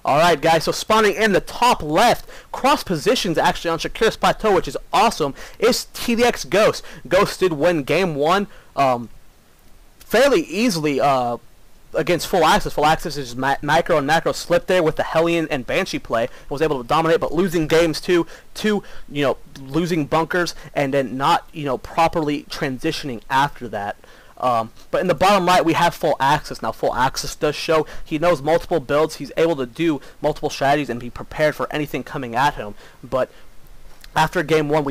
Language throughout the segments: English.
Alright guys, so spawning in the top left, cross positions actually on Shakira's Plateau, which is awesome, is TDxGhost. Ghost did win game 1 fairly easily against FullAccess. FullAccess is micro and macro slipped there with the Hellion and Banshee play, and was able to dominate, but losing games to losing bunkers and then not properly transitioning after that. But in the bottom right, we have FullAccess. Now, FullAccess does show he knows multiple builds. He's able to do multiple strategies and be prepared for anything coming at him. But after game 1,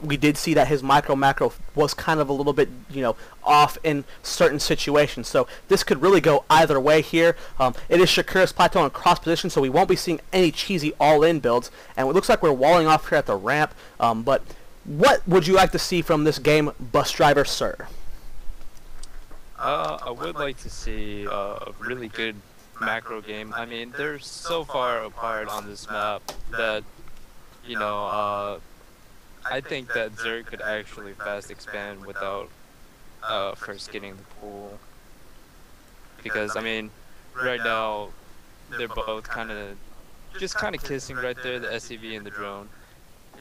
we did see that his micro-macro was kind of a little bit, off in certain situations. So this could really go either way here. It is Shakira's Plateau in cross position, so we won't be seeing any cheesy all-in builds. And it looks like we're walling off here at the ramp. But what would you like to see from this game, Bus Driver Sir? I would like to see a really good macro game. I mean, they're so far apart on this map that, I think that Zerg could actually fast expand without first getting the pool. Because, I mean, right now, they're both just kind of kissing right there, the SCV and the drone.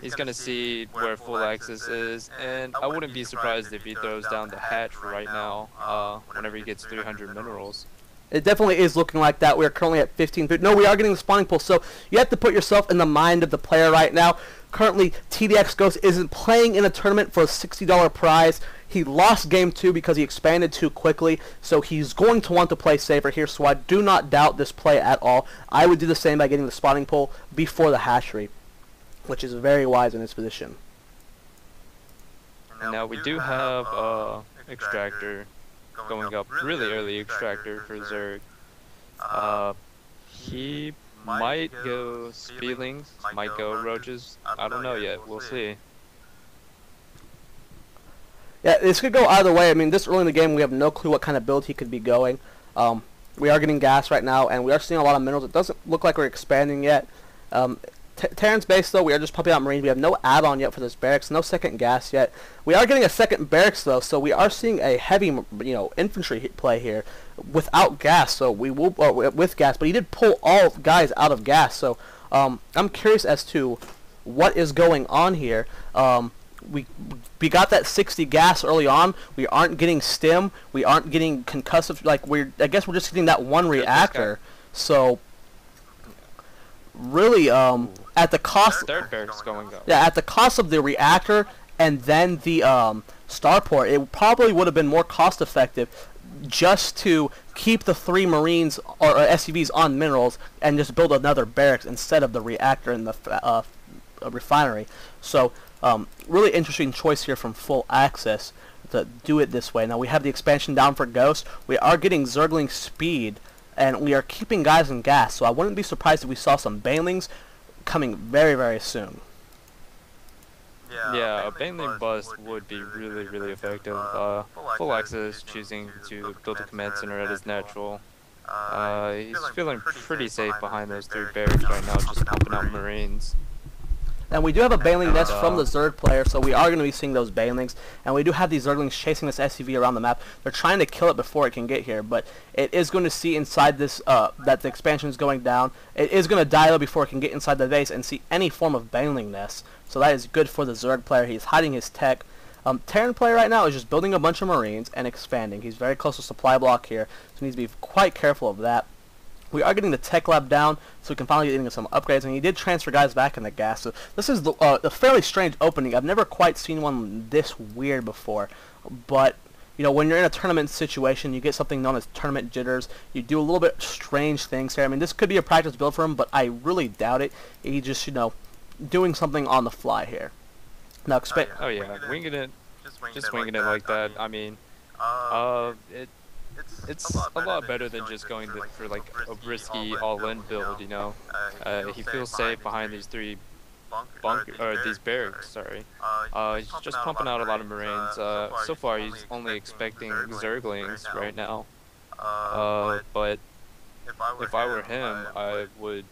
He's going to see where FullAccess is, and I wouldn't be surprised if he throws down the hatch right now, whenever he gets 300 minerals. It definitely is looking like that. We are currently at 15. No, we are getting the spawning pool, so you have to put yourself in the mind of the player right now. Currently, TDxGhost isn't playing in a tournament for a $60 prize. He lost game 2 because he expanded too quickly, so he's going to want to play safer here, so I do not doubt this play at all. I would do the same by getting the spawning pool before the hatchery, which is very wise in his position. Now we do have Extractor going up really early, Extractor for Zerg. He might go Speedlings, might go Roaches. I don't know yet. We'll see. Yeah, this could go either way. I mean, this early in the game, we have no clue what kind of build he could be going. We are getting gas right now, and we are seeing a lot of minerals. It doesn't look like we're expanding yet. Terran's base, though, we are just pumping out Marines. We have no add-on yet for this barracks, no second gas yet. We are getting a second barracks, though, so we are seeing a heavy, infantry play here without gas. So we will, with gas, but he did pull all guys out of gas. So I'm curious as to what is going on here. We got that 60 gas early on. We aren't getting stim. We aren't getting concussive. I guess we're just getting that one reactor. So really, at the cost. Third barracks going up. Yeah, at the cost of the reactor and then the starport, it probably would have been more cost effective just to keep the 3 Marines or SCVs on minerals and just build another barracks instead of the reactor and the refinery. So really interesting choice here from FullAccess to do it this way. Now we have the expansion down for Ghost. We are getting Zergling speed, and we are keeping guys in gas, so I wouldn't be surprised if we saw some Banelings coming very, very soon. Yeah, a Baneling bust would be really, really effective. FullAccess choosing to build a command center at his natural. He's feeling pretty safe behind those 3 barracks right now, just pumping out Marines. And we do have a Baneling nest from the Zerg player, so we are going to be seeing those Banelings. And we do have these Zerglings chasing this SCV around the map. They're trying to kill it before it can get here, but it is going to see inside this that the expansion is going down. It is going to die though before it can get inside the base and see any form of Baneling nest. So that is good for the Zerg player. He's hiding his tech. Terran player right now is just building a bunch of Marines and expanding. He's very close to supply block here, so he needs to be quite careful of that. We are getting the tech lab down, so we can finally get into some upgrades, and he did transfer guys back in the gas. So this is a fairly strange opening. I've never quite seen one this weird before, but when you're in a tournament situation, you get something known as tournament jitters. You do a little bit strange things here. I mean, this could be a practice build for him, but I really doubt it. He just, doing something on the fly here. Now, expect. Oh yeah, winging it, just winging it like that. I mean, It's a lot better than just going for like a risky all-in build, He feels safe behind these 3 these barracks, sorry. He's just pumping out a lot of Marines. So far he's only expecting Zerglings right now. But if I were him, I would,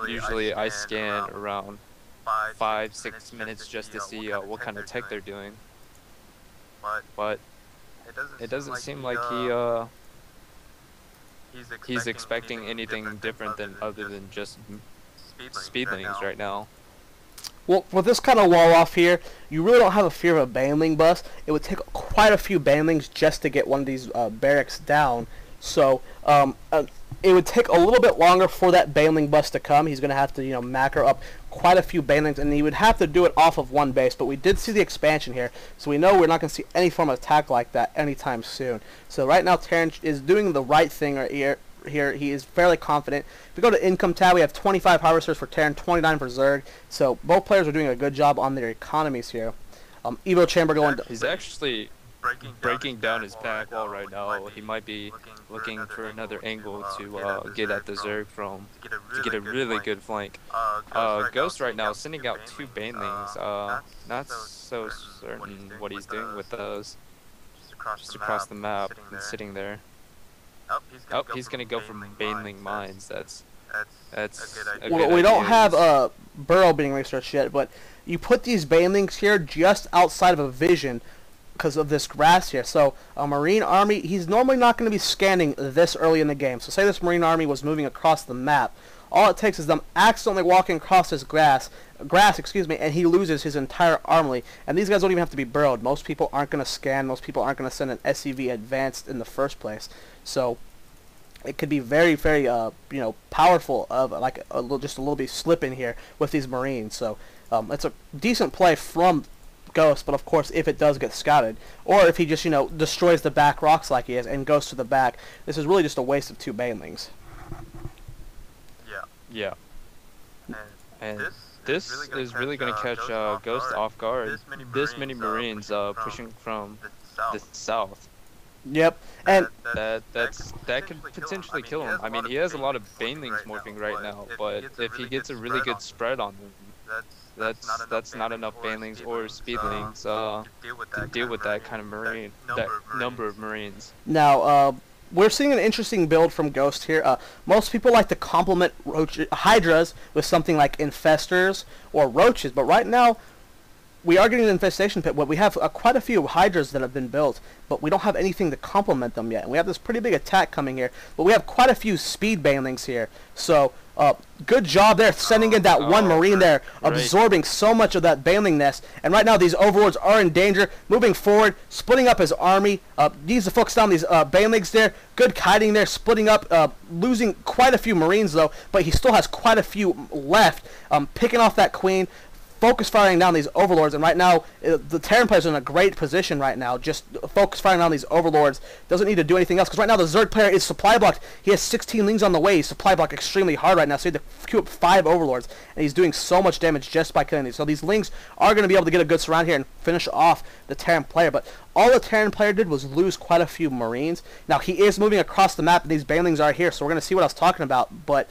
usually I scan around 5-6 minutes just to see what kind of tech they're doing. But it doesn't seem like he's expecting anything different than other than just speedlings right now. Well, with this kind of wall off here, you really don't have a fear of a baneling bust. It would take quite a few banelings just to get one of these barracks down. So it would take a little bit longer for that baneling bust to come. He's going to have to, you know, macro up quite a few banelings, and he would have to do it off of one base. But we did see the expansion here, so we know we're not going to see any form of attack like that anytime soon. So right now, Terran is doing the right thing right here. He is fairly confident. If we go to income tab, we have 25 harvesters for Terran, 29 for Zerg. So both players are doing a good job on their economies here. Evo Chamber going. He's actually breaking down his back wall right now. He might be looking for another angle to get at the Zerg from to get a really good flank. Ghost right now sending out 2 banelings. Not so certain what he's doing with those. Just across the map and sitting there. Oh, he's gonna go for baneling mines. That's a good we don't idea. have burrow being researched yet, but you put these banelings here just outside of a vision because of this grass here. So a Marine army, he's normally not going to be scanning this early in the game. So say this Marine army was moving across the map. All it takes is them accidentally walking across this grass, and he loses his entire army. And these guys don't even have to be burrowed. Most people aren't going to scan. Most people aren't going to send an SCV advanced in the first place. So it could be very, very, you know, powerful of like just a little bit slip in here with these Marines. So it's a decent play from Ghost, but of course, if it does get scouted, or if he just, you know, destroys the back rocks like he is and goes to the back, this is really just a waste of 2 banelings. Yeah. And this is really going to catch Ghost off guard. This many Marines pushing from the south. Yep, and that could potentially kill him. I mean, he has a lot of banelings morphing right now, but if he gets a really good spread on them, that's not enough banelings or speedlings to deal with that kind of marine, that number of Marines. Now, we're seeing an interesting build from Ghost here. Most people like to complement Hydras with something like Infestors or Roaches, but right now, we are getting an infestation pit. Well, we have quite a few Hydras that have been built, but we don't have anything to complement them yet. And we have this pretty big attack coming here, but we have quite a few speed banelings here. So, good job there, sending in that one Marine there, absorbing so much of that baneling nest. And right now, these Overlords are in danger, moving forward, splitting up his army. Needs to focus down these banelings there. Good kiting there, splitting up, losing quite a few Marines though, but he still has quite a few left. Picking off that Queen. Focus firing down these Overlords, and right now the Terran players are in a great position right now. Just focus firing down these Overlords. Doesn't need to do anything else because right now the Zerg player is supply blocked. He has 16 lings on the way. He's supply blocked extremely hard right now, so he had to queue up 5 Overlords, and he's doing so much damage just by killing these. So these lings are going to be able to get a good surround here and finish off the Terran player. But all the Terran player did was lose quite a few Marines. Now he is moving across the map, and these banelings are here, so we're going to see what I was talking about. But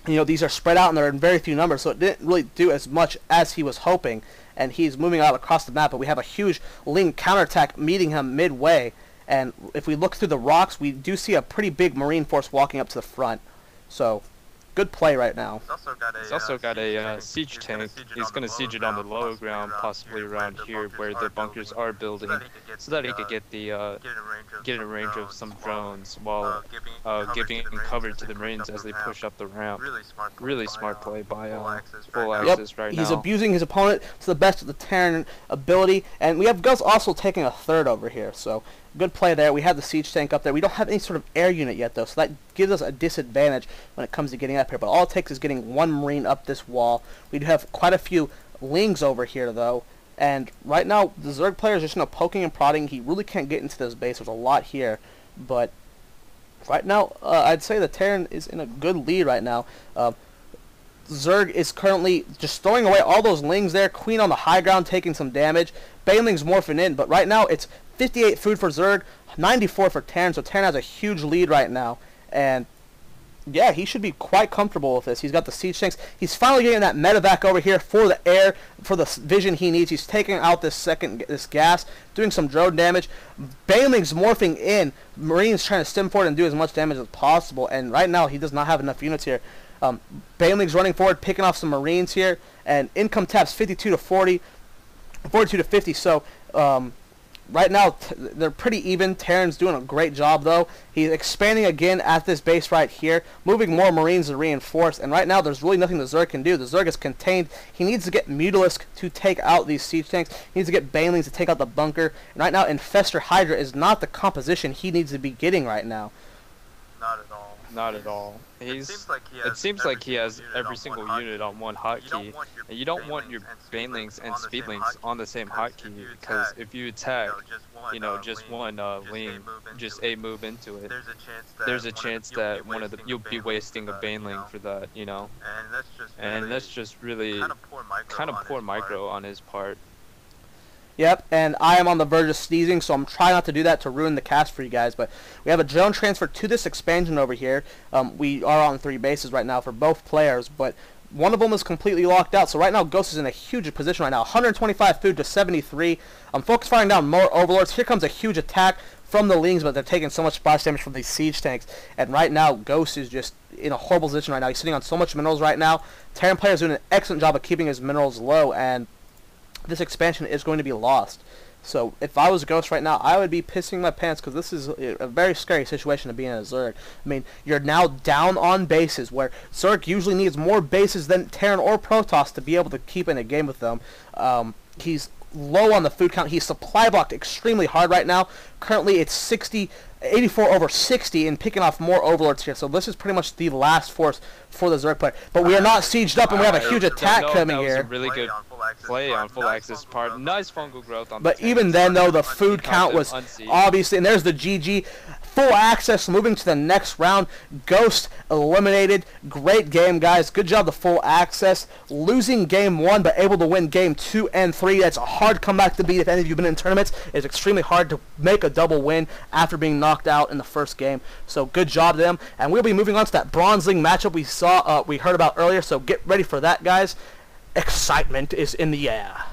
you know, these are spread out and they're in very few numbers, so it didn't really do as much as he was hoping. And he's moving out across the map, but we have a huge Ling counterattack meeting him midway. And if we look through the rocks, we do see a pretty big Marine force walking up to the front. So, good play right now. He's also got a siege tank. He's going to siege it on the lower ground, possibly around here where the bunkers are building, so that he could get in range of some drones while giving cover to the Marines as they push up the ramp. Really smart play by FullAccess right now. He's abusing his opponent to the best of the Terran ability, and we have Gus also taking a third over here. So good play there. We have the siege tank up there. We don't have any sort of air unit yet, though, so that gives us a disadvantage when it comes to getting up here. But all it takes is getting one Marine up this wall. We do have quite a few Lings over here, though. And right now, the Zerg player is just, you know, poking and prodding. He really can't get into this base. There's a lot here. But right now, I'd say the Terran is in a good lead right now. Zerg is currently just throwing away all those Lings there. Queen on the high ground taking some damage. Baneling's morphing in. But right now, it's 58 food for Zerg, 94 for Terran, so Terran has a huge lead right now, and yeah, he should be quite comfortable with this. He's got the siege tanks. He's finally getting that medevac over here for the air, for the vision he needs. He's taking out this gas, doing some drone damage. Baneling's morphing in. Marines trying to stem forward and do as much damage as possible, and right now he does not have enough units here. Baneling's running forward, picking off some Marines here, and income taps 52 to 40, 42 to 50, so right now, they're pretty even. Terran's doing a great job, though. He's expanding again at this base right here, moving more Marines to reinforce. And right now, there's really nothing the Zerg can do. The Zerg is contained. He needs to get Mutalisk to take out these siege tanks. He needs to get Banelings to take out the bunker. And right now, Infestor Hydra is not the composition he needs to be getting right now. Not at all. Not at all. It seems like he has every single unit on one hotkey, and you don't want your Banelings and Speedlings on the same hotkey, because if you attack, you know, just one lane, just a move into it, there's a chance that you'll be wasting a Baneling for that, you know, and that's just really kind of poor micro on his part. Yep, and I am on the verge of sneezing, so I'm trying not to do that to ruin the cast for you guys. But we have a drone transfer to this expansion over here. We are on 3 bases right now for both players, but one of them is completely locked out. So right now, Ghost is in a huge position right now. 125 food to 73. I'm focus firing down more Overlords. Here comes a huge attack from the Lings, but they're taking so much splash damage from these siege tanks. And right now, Ghost is just in a horrible position right now. He's sitting on so much minerals right now. Terran player is doing an excellent job of keeping his minerals low, and this expansion is going to be lost. So if I was Ghost right now, I would be pissing my pants, because this is a very scary situation to be in a Zerg. I mean, you're now down on bases, where Zerg usually needs more bases than Terran or Protoss to be able to keep in a game with them. He's low on the food count. He's supply blocked extremely hard right now. Currently, it's 84 over 60 and picking off more Overlords here. So this is pretty much the last force for the Zerg player. But we are not sieged up, and we have a huge attack coming here. That was a really good play on FullAccess part. Nice fungal growth on the But even then, though, the food count was obviously, and there's the GG. FullAccess moving to the next round. Ghost eliminated. Great game, guys. Good job to FullAccess. Losing game 1, but able to win game 2 and 3. That's a hard comeback to beat. If any of you have been in tournaments, it's extremely hard to make a double win after being knocked out in the first game. So good job to them. And we'll be moving on to that Bronze League matchup we heard about earlier. So get ready for that, guys. Excitement is in the air.